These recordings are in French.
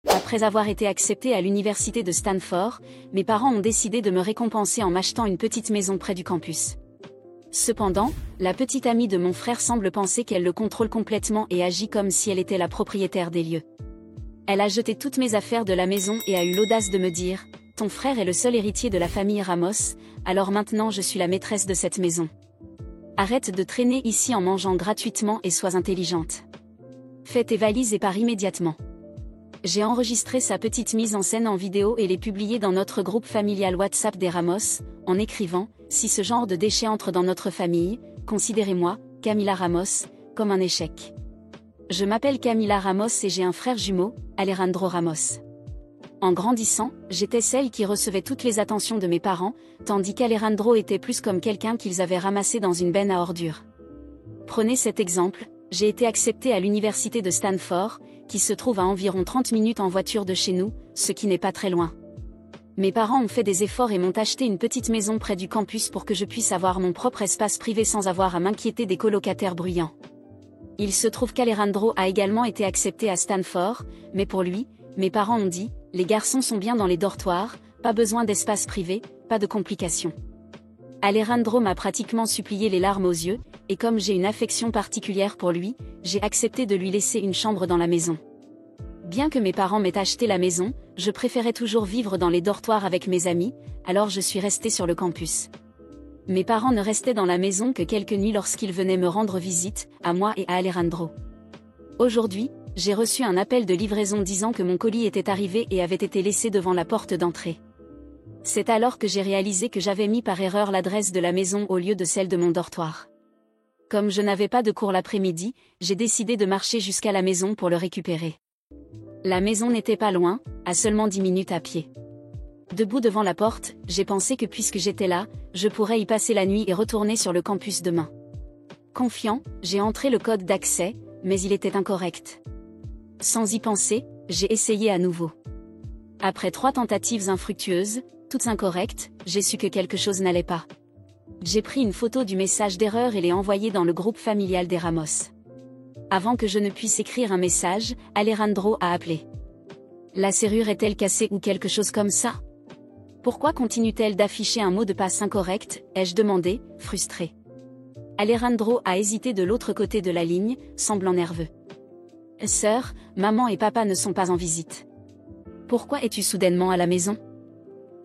Après avoir été acceptée à l'université de Stanford, mes parents ont décidé de me récompenser en m'achetant une petite maison près du campus. Cependant, la petite amie de mon frère semble penser qu'elle le contrôle complètement et agit comme si elle était la propriétaire des lieux. Elle a jeté toutes mes affaires de la maison et a eu l'audace de me dire « Ton frère est le seul héritier de la famille Ramos, alors maintenant je suis la maîtresse de cette maison. Arrête de traîner ici en mangeant gratuitement et sois intelligente. Fais tes valises et pars immédiatement. » J'ai enregistré sa petite mise en scène en vidéo et l'ai publiée dans notre groupe familial WhatsApp des Ramos, en écrivant « Si ce genre de déchet entre dans notre famille, considérez-moi, Camila Ramos, comme un échec. » Je m'appelle Camila Ramos et j'ai un frère jumeau, Alejandro Ramos. En grandissant, j'étais celle qui recevait toutes les attentions de mes parents, tandis qu'Alejandro était plus comme quelqu'un qu'ils avaient ramassé dans une benne à ordures. Prenez cet exemple, j'ai été acceptée à l'université de Stanford, qui se trouve à environ 30 minutes en voiture de chez nous, ce qui n'est pas très loin. Mes parents ont fait des efforts et m'ont acheté une petite maison près du campus pour que je puisse avoir mon propre espace privé sans avoir à m'inquiéter des colocataires bruyants. Il se trouve qu'Alejandro a également été accepté à Stanford, mais pour lui, mes parents ont dit « Les garçons sont bien dans les dortoirs, pas besoin d'espace privé, pas de complications. » Alejandro m'a pratiquement supplié les larmes aux yeux, et comme j'ai une affection particulière pour lui, j'ai accepté de lui laisser une chambre dans la maison. Bien que mes parents m'aient acheté la maison, je préférais toujours vivre dans les dortoirs avec mes amis, alors je suis restée sur le campus. Mes parents ne restaient dans la maison que quelques nuits lorsqu'ils venaient me rendre visite, à moi et à Alejandro. Aujourd'hui, j'ai reçu un appel de livraison disant que mon colis était arrivé et avait été laissé devant la porte d'entrée. C'est alors que j'ai réalisé que j'avais mis par erreur l'adresse de la maison au lieu de celle de mon dortoir. Comme je n'avais pas de cours l'après-midi, j'ai décidé de marcher jusqu'à la maison pour le récupérer. La maison n'était pas loin, à seulement 10 minutes à pied. Debout devant la porte, j'ai pensé que puisque j'étais là, je pourrais y passer la nuit et retourner sur le campus demain. Confiant, j'ai entré le code d'accès, mais il était incorrect. Sans y penser, j'ai essayé à nouveau. Après 3 tentatives infructueuses, toutes incorrectes, j'ai su que quelque chose n'allait pas. J'ai pris une photo du message d'erreur et l'ai envoyé dans le groupe familial des Ramos. Avant que je ne puisse écrire un message, Alejandro a appelé. La serrure est-elle cassée ou quelque chose comme ça? Pourquoi continue-t-elle d'afficher un mot de passe incorrect, ai-je demandé, frustré. Alejandro a hésité de l'autre côté de la ligne, semblant nerveux. Sœur, maman et papa ne sont pas en visite. Pourquoi es-tu soudainement à la maison?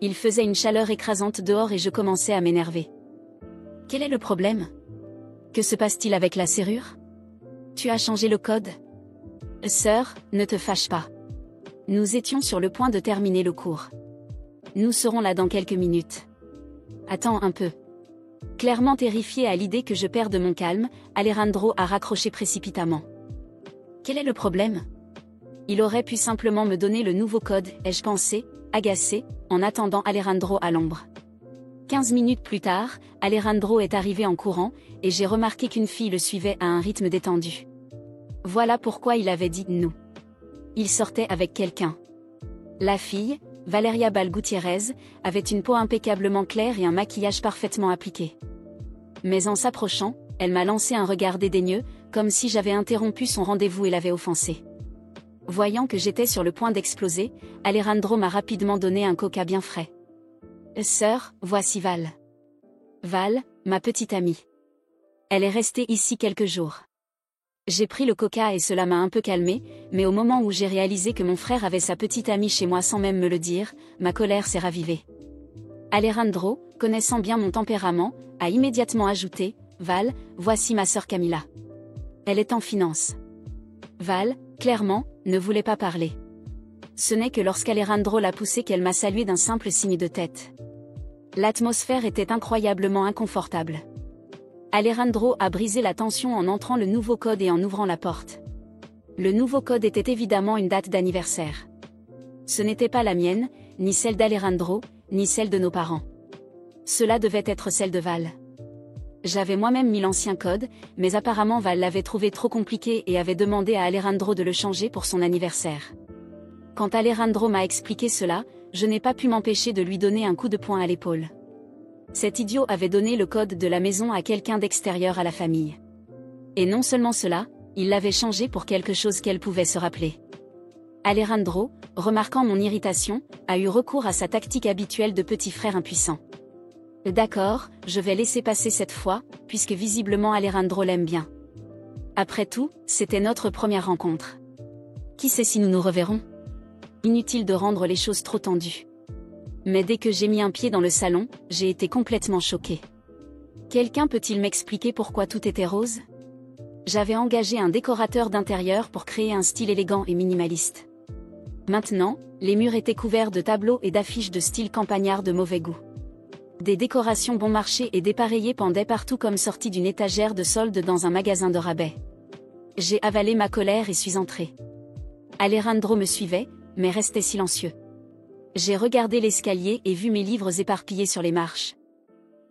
Il faisait une chaleur écrasante dehors et je commençais à m'énerver. Quel est le problème? Que se passe-t-il avec la serrure? Tu as changé le code? Sœur, ne te fâche pas. Nous étions sur le point de terminer le cours. Nous serons là dans quelques minutes. Attends un peu. Clairement terrifié à l'idée que je perde mon calme, Alejandro a raccroché précipitamment. Quel est le problème? Il aurait pu simplement me donner le nouveau code, ai-je pensé, agacé, en attendant Alejandro à l'ombre. 15 minutes plus tard, Alejandro est arrivé en courant, et j'ai remarqué qu'une fille le suivait à un rythme détendu. Voilà pourquoi il avait dit « nous ». Il sortait avec quelqu'un. La fille, Valeria Balgutierrez, avait une peau impeccablement claire et un maquillage parfaitement appliqué. Mais en s'approchant, elle m'a lancé un regard dédaigneux, comme si j'avais interrompu son rendez-vous et l'avais offensé. Voyant que j'étais sur le point d'exploser, Alejandro m'a rapidement donné un coca bien frais. Sœur, voici Val. Val, ma petite amie. Elle est restée ici quelques jours. J'ai pris le coca et cela m'a un peu calmé, mais au moment où j'ai réalisé que mon frère avait sa petite amie chez moi sans même me le dire, ma colère s'est ravivée. Alejandro, connaissant bien mon tempérament, a immédiatement ajouté « Val, voici ma sœur Camila. Elle est en finance. » Val, clairement, ne voulait pas parler. Ce n'est que lorsqu'Alejandro l'a poussée qu'elle m'a salué d'un simple signe de tête. L'atmosphère était incroyablement inconfortable. Alejandro a brisé la tension en entrant le nouveau code et en ouvrant la porte. Le nouveau code était évidemment une date d'anniversaire. Ce n'était pas la mienne, ni celle d'Alejandro, ni celle de nos parents. Cela devait être celle de Val. J'avais moi-même mis l'ancien code, mais apparemment Val l'avait trouvé trop compliqué et avait demandé à Alejandro de le changer pour son anniversaire. Quand Alejandro m'a expliqué cela, je n'ai pas pu m'empêcher de lui donner un coup de poing à l'épaule. Cet idiot avait donné le code de la maison à quelqu'un d'extérieur à la famille. Et non seulement cela, il l'avait changé pour quelque chose qu'elle pouvait se rappeler. Alejandro, remarquant mon irritation, a eu recours à sa tactique habituelle de petit frère impuissant. D'accord, je vais laisser passer cette fois, puisque visiblement Alejandro l'aime bien. Après tout, c'était notre première rencontre. Qui sait si nous nous reverrons? Inutile de rendre les choses trop tendues. Mais dès que j'ai mis un pied dans le salon, j'ai été complètement choquée. Quelqu'un peut-il m'expliquer pourquoi tout était rose? J'avais engagé un décorateur d'intérieur pour créer un style élégant et minimaliste. Maintenant, les murs étaient couverts de tableaux et d'affiches de style campagnard de mauvais goût. Des décorations bon marché et dépareillées pendaient partout comme sorties d'une étagère de solde dans un magasin de rabais. J'ai avalé ma colère et suis entrée. Alejandro me suivait, mais restait silencieux. J'ai regardé l'escalier et vu mes livres éparpillés sur les marches.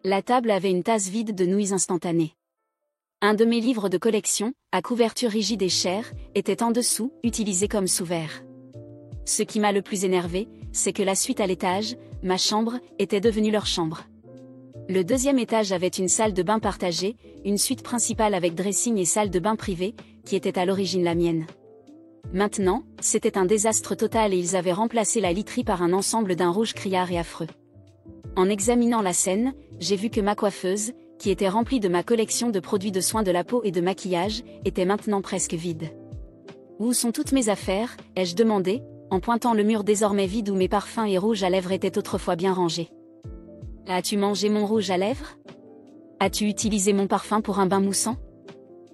La table avait une tasse vide de nouilles instantanées. Un de mes livres de collection, à couverture rigide et chère, était en dessous, utilisé comme sous-verre. Ce qui m'a le plus énervé, c'est que la suite à l'étage, ma chambre, était devenue leur chambre. Le deuxième étage avait une salle de bain partagée, une suite principale avec dressing et salle de bain privée, qui était à l'origine la mienne. Maintenant, c'était un désastre total et ils avaient remplacé la literie par un ensemble d'un rouge criard et affreux. En examinant la scène, j'ai vu que ma coiffeuse, qui était remplie de ma collection de produits de soins de la peau et de maquillage, était maintenant presque vide. Où sont toutes mes affaires, ai-je demandé, en pointant le mur désormais vide où mes parfums et rouges à lèvres étaient autrefois bien rangés. As-tu mangé mon rouge à lèvres? As-tu utilisé mon parfum pour un bain moussant?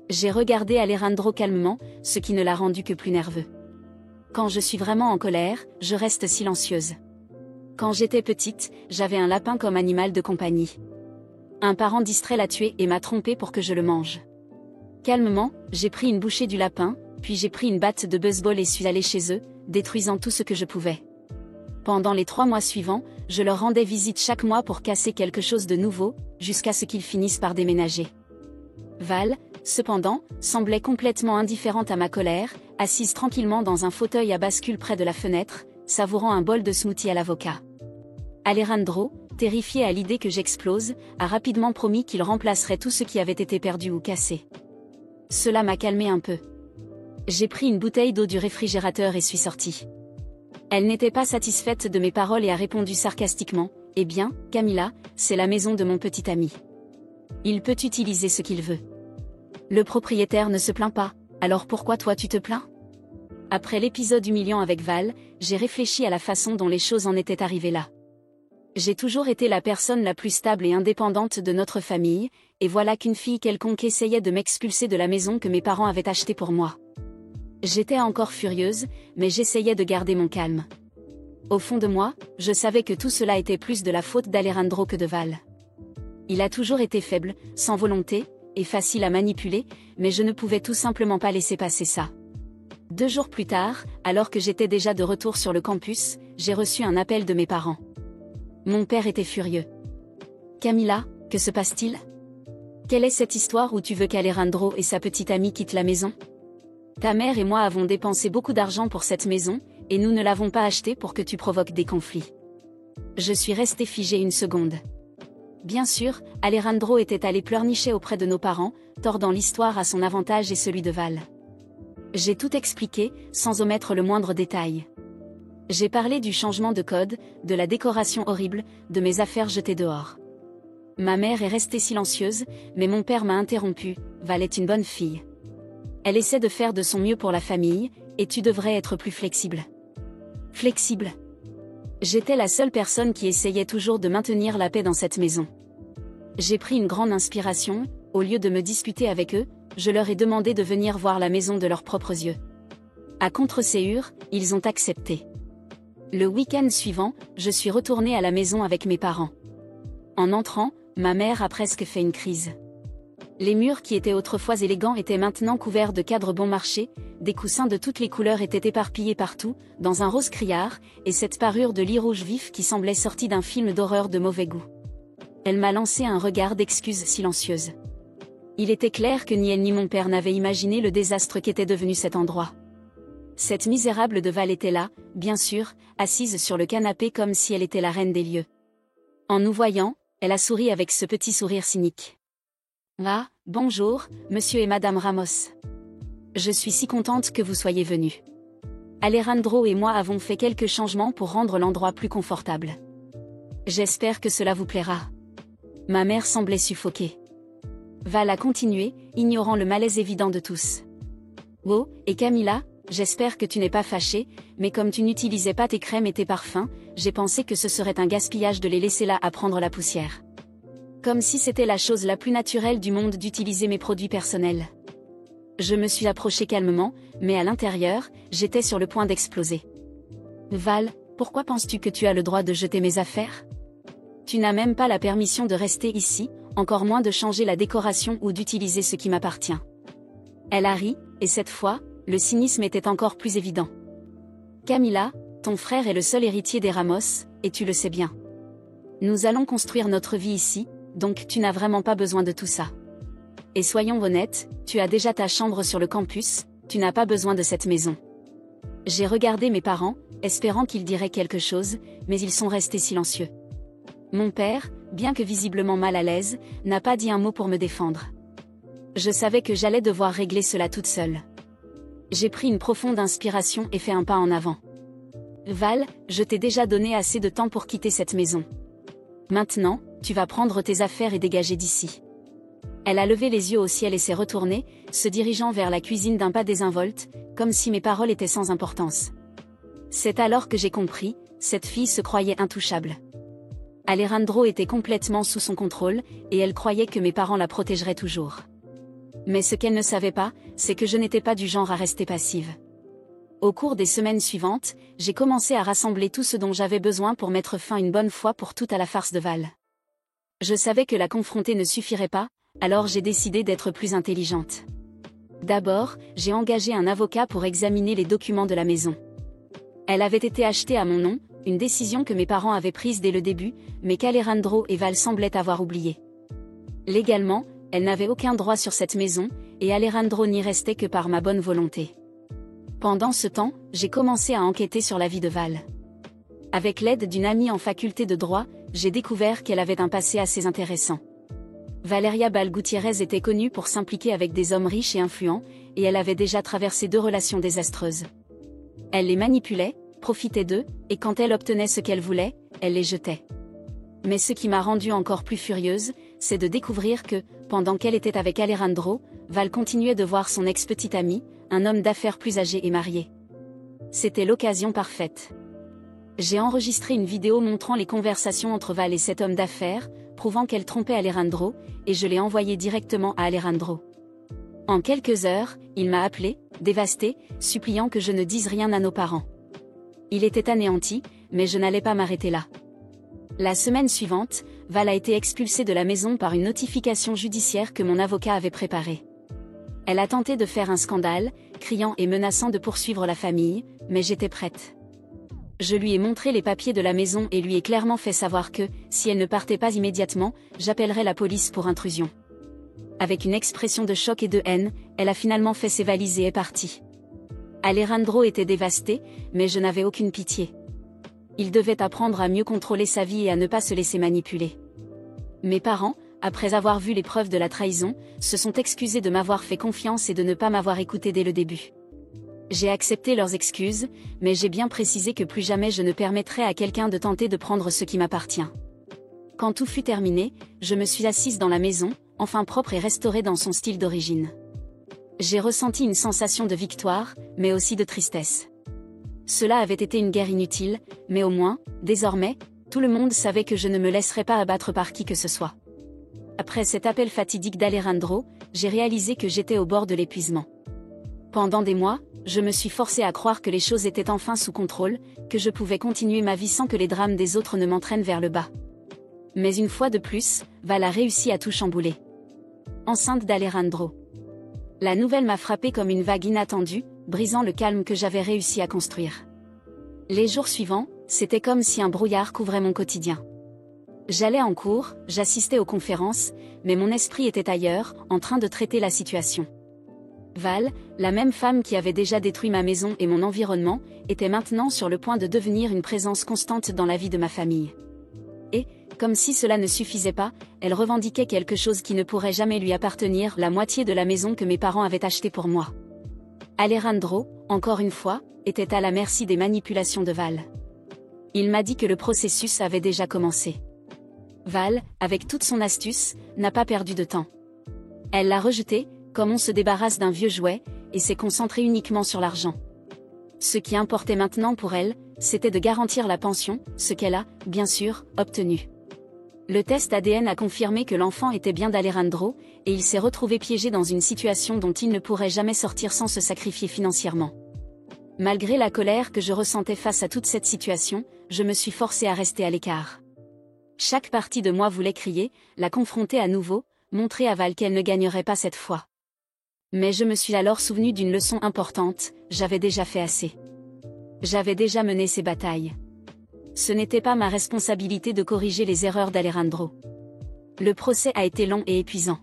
J'ai regardé Alejandro calmement, ce qui ne l'a rendu que plus nerveux. Quand je suis vraiment en colère, je reste silencieuse. Quand j'étais petite, j'avais un lapin comme animal de compagnie. Un parent distrait l'a tué et m'a trompé pour que je le mange. Calmement, j'ai pris une bouchée du lapin, puis j'ai pris une batte de baseball et suis allée chez eux, détruisant tout ce que je pouvais. Pendant les 3 mois suivants, je leur rendais visite chaque mois pour casser quelque chose de nouveau, jusqu'à ce qu'ils finissent par déménager. Val, cependant, semblait complètement indifférente à ma colère, assise tranquillement dans un fauteuil à bascule près de la fenêtre, savourant un bol de smoothie à l'avocat. Alejandro, terrifié à l'idée que j'explose, a rapidement promis qu'il remplacerait tout ce qui avait été perdu ou cassé. Cela m'a calmé un peu. J'ai pris une bouteille d'eau du réfrigérateur et suis sortie. Elle n'était pas satisfaite de mes paroles et a répondu sarcastiquement, « Eh bien, Camilla, c'est la maison de mon petit ami. Il peut utiliser ce qu'il veut. Le propriétaire ne se plaint pas, alors pourquoi toi tu te plains ?» Après l'épisode humiliant avec Val, j'ai réfléchi à la façon dont les choses en étaient arrivées là. J'ai toujours été la personne la plus stable et indépendante de notre famille, et voilà qu'une fille quelconque essayait de m'expulser de la maison que mes parents avaient achetée pour moi. J'étais encore furieuse, mais j'essayais de garder mon calme. Au fond de moi, je savais que tout cela était plus de la faute d'Alejandro que de Val. Il a toujours été faible, sans volonté, et facile à manipuler, mais je ne pouvais tout simplement pas laisser passer ça. 2 jours plus tard, alors que j'étais déjà de retour sur le campus, j'ai reçu un appel de mes parents. Mon père était furieux. « Camilla, que se passe-t-il? Quelle est cette histoire où tu veux qu'Alejandro et sa petite amie quittent la maison? Ta mère et moi avons dépensé beaucoup d'argent pour cette maison, et nous ne l'avons pas achetée pour que tu provoques des conflits. » Je suis restée figée une seconde. Bien sûr, Alejandro était allé pleurnicher auprès de nos parents, tordant l'histoire à son avantage et celui de Val. J'ai tout expliqué, sans omettre le moindre détail. J'ai parlé du changement de code, de la décoration horrible, de mes affaires jetées dehors. Ma mère est restée silencieuse, mais mon père m'a interrompu, « Val est une bonne fille. Elle essaie de faire de son mieux pour la famille, et tu devrais être plus flexible. » Flexible? J'étais la seule personne qui essayait toujours de maintenir la paix dans cette maison. J'ai pris une grande inspiration, au lieu de me disputer avec eux, je leur ai demandé de venir voir la maison de leurs propres yeux. À contre-séhure, ils ont accepté. Le week-end suivant, je suis retournée à la maison avec mes parents. En entrant, ma mère a presque fait une crise. Les murs qui étaient autrefois élégants étaient maintenant couverts de cadres bon marché, des coussins de toutes les couleurs étaient éparpillés partout, dans un rose criard, et cette parure de lit rouge vif qui semblait sortie d'un film d'horreur de mauvais goût. Elle m'a lancé un regard d'excuse silencieuse. Il était clair que ni elle ni mon père n'avaient imaginé le désastre qu'était devenu cet endroit. Cette misérable de Val était là, bien sûr, assise sur le canapé comme si elle était la reine des lieux. En nous voyant, elle a souri avec ce petit sourire cynique. « Ah, bonjour, monsieur et madame Ramos. Je suis si contente que vous soyez venus. Alejandro et moi avons fait quelques changements pour rendre l'endroit plus confortable. J'espère que cela vous plaira. Ma mère semblait suffoquée. Val a continué, ignorant le malaise évident de tous. Oh, et Camilla, j'espère que tu n'es pas fâchée, mais comme tu n'utilisais pas tes crèmes et tes parfums, j'ai pensé que ce serait un gaspillage de les laisser là à prendre la poussière. Comme si c'était la chose la plus naturelle du monde d'utiliser mes produits personnels. Je me suis approchée calmement, mais à l'intérieur, j'étais sur le point d'exploser. Val, pourquoi penses-tu que tu as le droit de jeter mes affaires? Tu n'as même pas la permission de rester ici, encore moins de changer la décoration ou d'utiliser ce qui m'appartient. Elle a ri, et cette fois, le cynisme était encore plus évident. Camilla, ton frère est le seul héritier des Ramos, et tu le sais bien. Nous allons construire notre vie ici, donc tu n'as vraiment pas besoin de tout ça. Et soyons honnêtes, tu as déjà ta chambre sur le campus, tu n'as pas besoin de cette maison. J'ai regardé mes parents, espérant qu'ils diraient quelque chose, mais ils sont restés silencieux. Mon père, bien que visiblement mal à l'aise, n'a pas dit un mot pour me défendre. Je savais que j'allais devoir régler cela toute seule. J'ai pris une profonde inspiration et fait un pas en avant. Val, je t'ai déjà donné assez de temps pour quitter cette maison. Maintenant, tu vas prendre tes affaires et dégager d'ici. Elle a levé les yeux au ciel et s'est retournée, se dirigeant vers la cuisine d'un pas désinvolte, comme si mes paroles étaient sans importance. C'est alors que j'ai compris, cette fille se croyait intouchable. Alejandro était complètement sous son contrôle, et elle croyait que mes parents la protégeraient toujours. Mais ce qu'elle ne savait pas, c'est que je n'étais pas du genre à rester passive. Au cours des semaines suivantes, j'ai commencé à rassembler tout ce dont j'avais besoin pour mettre fin une bonne fois pour toutes à la farce de Val. Je savais que la confronter ne suffirait pas, alors j'ai décidé d'être plus intelligente. D'abord, j'ai engagé un avocat pour examiner les documents de la maison. Elle avait été achetée à mon nom, une décision que mes parents avaient prise dès le début, mais qu'Alejandro et Val semblaient avoir oubliée. Légalement, elle n'avait aucun droit sur cette maison, et Alejandro n'y restait que par ma bonne volonté. Pendant ce temps, j'ai commencé à enquêter sur la vie de Val. Avec l'aide d'une amie en faculté de droit, j'ai découvert qu'elle avait un passé assez intéressant. Valeria Bal Gutiérrez était connue pour s'impliquer avec des hommes riches et influents, et elle avait déjà traversé 2 relations désastreuses. Elle les manipulait, profitait d'eux, et quand elle obtenait ce qu'elle voulait, elle les jetait. Mais ce qui m'a rendue encore plus furieuse, c'est de découvrir que, pendant qu'elle était avec Alejandro, Val continuait de voir son ex-petit ami, un homme d'affaires plus âgé et marié. C'était l'occasion parfaite. J'ai enregistré une vidéo montrant les conversations entre Val et cet homme d'affaires, prouvant qu'elle trompait Alejandro, et je l'ai envoyé directement à Alejandro. En quelques heures, il m'a appelé, dévasté, suppliant que je ne dise rien à nos parents. Il était anéanti, mais je n'allais pas m'arrêter là. La semaine suivante, Val a été expulsée de la maison par une notification judiciaire que mon avocat avait préparée. Elle a tenté de faire un scandale, criant et menaçant de poursuivre la famille, mais j'étais prête. Je lui ai montré les papiers de la maison et lui ai clairement fait savoir que, si elle ne partait pas immédiatement, j'appellerais la police pour intrusion. Avec une expression de choc et de haine, elle a finalement fait ses valises et est partie. Alejandro était dévasté, mais je n'avais aucune pitié. Il devait apprendre à mieux contrôler sa vie et à ne pas se laisser manipuler. Mes parents, après avoir vu les preuves de la trahison, se sont excusés de m'avoir fait confiance et de ne pas m'avoir écouté dès le début. J'ai accepté leurs excuses, mais j'ai bien précisé que plus jamais je ne permettrai à quelqu'un de tenter de prendre ce qui m'appartient. Quand tout fut terminé, je me suis assise dans la maison, enfin propre et restaurée dans son style d'origine. J'ai ressenti une sensation de victoire, mais aussi de tristesse. Cela avait été une guerre inutile, mais au moins, désormais, tout le monde savait que je ne me laisserais pas abattre par qui que ce soit. Après cet appel fatidique d'Alejandro, j'ai réalisé que j'étais au bord de l'épuisement. Pendant des mois, je me suis forcée à croire que les choses étaient enfin sous contrôle, que je pouvais continuer ma vie sans que les drames des autres ne m'entraînent vers le bas. Mais une fois de plus, Val a réussi à tout chambouler. Enceinte d'Alejandro. La nouvelle m'a frappée comme une vague inattendue, brisant le calme que j'avais réussi à construire. Les jours suivants, c'était comme si un brouillard couvrait mon quotidien. J'allais en cours, j'assistais aux conférences, mais mon esprit était ailleurs, en train de traiter la situation. Val, la même femme qui avait déjà détruit ma maison et mon environnement, était maintenant sur le point de devenir une présence constante dans la vie de ma famille. Et, comme si cela ne suffisait pas, elle revendiquait quelque chose qui ne pourrait jamais lui appartenir, la moitié de la maison que mes parents avaient achetée pour moi. Alejandro, encore une fois, était à la merci des manipulations de Val. Il m'a dit que le processus avait déjà commencé. Val, avec toute son astuce, n'a pas perdu de temps. Elle l'a rejeté, comme on se débarrasse d'un vieux jouet, et s'est concentrée uniquement sur l'argent. Ce qui importait maintenant pour elle, c'était de garantir la pension, ce qu'elle a, bien sûr, obtenu. Le test ADN a confirmé que l'enfant était bien d'Alejandro, et il s'est retrouvé piégé dans une situation dont il ne pourrait jamais sortir sans se sacrifier financièrement. Malgré la colère que je ressentais face à toute cette situation, je me suis forcée à rester à l'écart. Chaque partie de moi voulait crier, la confronter à nouveau, montrer à Val qu'elle ne gagnerait pas cette fois. Mais je me suis alors souvenu d'une leçon importante, j'avais déjà fait assez. J'avais déjà mené ces batailles. Ce n'était pas ma responsabilité de corriger les erreurs d'Alejandro. Le procès a été long et épuisant.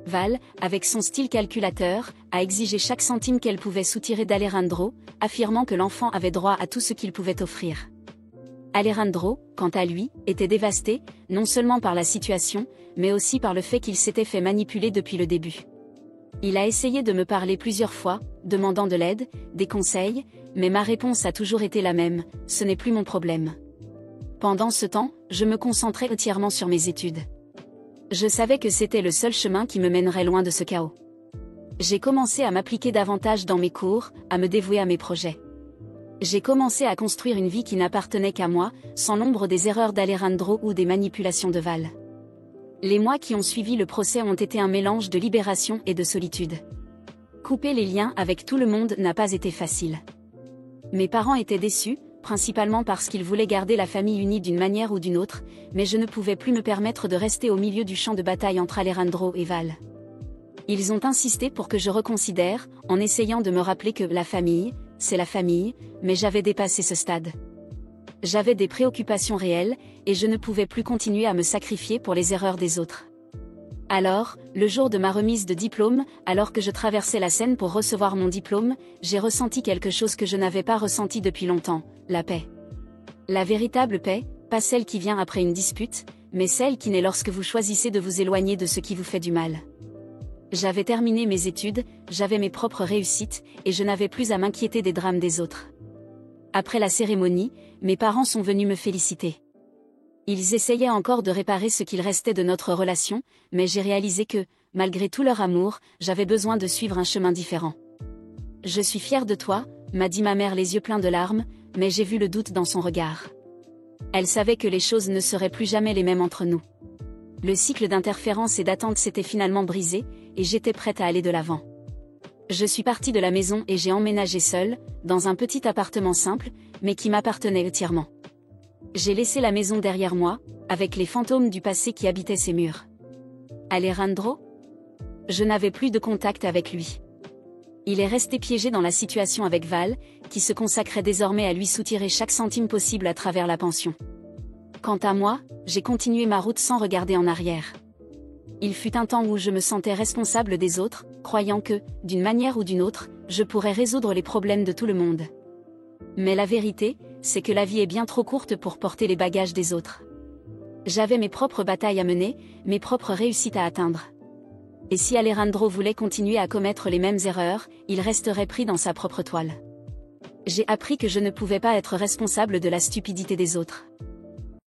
Val, avec son style calculateur, a exigé chaque centime qu'elle pouvait soutirer d'Alejandro, affirmant que l'enfant avait droit à tout ce qu'il pouvait offrir. Alejandro, quant à lui, était dévasté, non seulement par la situation, mais aussi par le fait qu'il s'était fait manipuler depuis le début. Il a essayé de me parler plusieurs fois, demandant de l'aide, des conseils, mais ma réponse a toujours été la même, ce n'est plus mon problème. Pendant ce temps, je me concentrais entièrement sur mes études. Je savais que c'était le seul chemin qui me mènerait loin de ce chaos. J'ai commencé à m'appliquer davantage dans mes cours, à me dévouer à mes projets. J'ai commencé à construire une vie qui n'appartenait qu'à moi, sans l'ombre des erreurs d'Alejandro ou des manipulations de Val. Les mois qui ont suivi le procès ont été un mélange de libération et de solitude. Couper les liens avec tout le monde n'a pas été facile. Mes parents étaient déçus, principalement parce qu'ils voulaient garder la famille unie d'une manière ou d'une autre, mais je ne pouvais plus me permettre de rester au milieu du champ de bataille entre Alejandro et Val. Ils ont insisté pour que je reconsidère, en essayant de me rappeler que la famille, c'est la famille, mais j'avais dépassé ce stade. J'avais des préoccupations réelles, et je ne pouvais plus continuer à me sacrifier pour les erreurs des autres. Alors, le jour de ma remise de diplôme, alors que je traversais la Seine pour recevoir mon diplôme, j'ai ressenti quelque chose que je n'avais pas ressenti depuis longtemps, la paix. La véritable paix, pas celle qui vient après une dispute, mais celle qui naît lorsque vous choisissez de vous éloigner de ce qui vous fait du mal. J'avais terminé mes études, j'avais mes propres réussites, et je n'avais plus à m'inquiéter des drames des autres. Après la cérémonie, mes parents sont venus me féliciter. Ils essayaient encore de réparer ce qu'il restait de notre relation, mais j'ai réalisé que, malgré tout leur amour, j'avais besoin de suivre un chemin différent. « Je suis fière de toi », m'a dit ma mère les yeux pleins de larmes, mais j'ai vu le doute dans son regard. Elle savait que les choses ne seraient plus jamais les mêmes entre nous. Le cycle d'interférence et d'attente s'était finalement brisé, et j'étais prête à aller de l'avant. Je suis partie de la maison et j'ai emménagé seule, dans un petit appartement simple, mais qui m'appartenait entièrement. J'ai laissé la maison derrière moi, avec les fantômes du passé qui habitaient ses murs. Alejandro ? Je n'avais plus de contact avec lui. Il est resté piégé dans la situation avec Val, qui se consacrait désormais à lui soutirer chaque centime possible à travers la pension. Quant à moi, j'ai continué ma route sans regarder en arrière. Il fut un temps où je me sentais responsable des autres, croyant que, d'une manière ou d'une autre, je pourrais résoudre les problèmes de tout le monde. Mais la vérité, c'est que la vie est bien trop courte pour porter les bagages des autres. J'avais mes propres batailles à mener, mes propres réussites à atteindre. Et si Alejandro voulait continuer à commettre les mêmes erreurs, il resterait pris dans sa propre toile. J'ai appris que je ne pouvais pas être responsable de la stupidité des autres.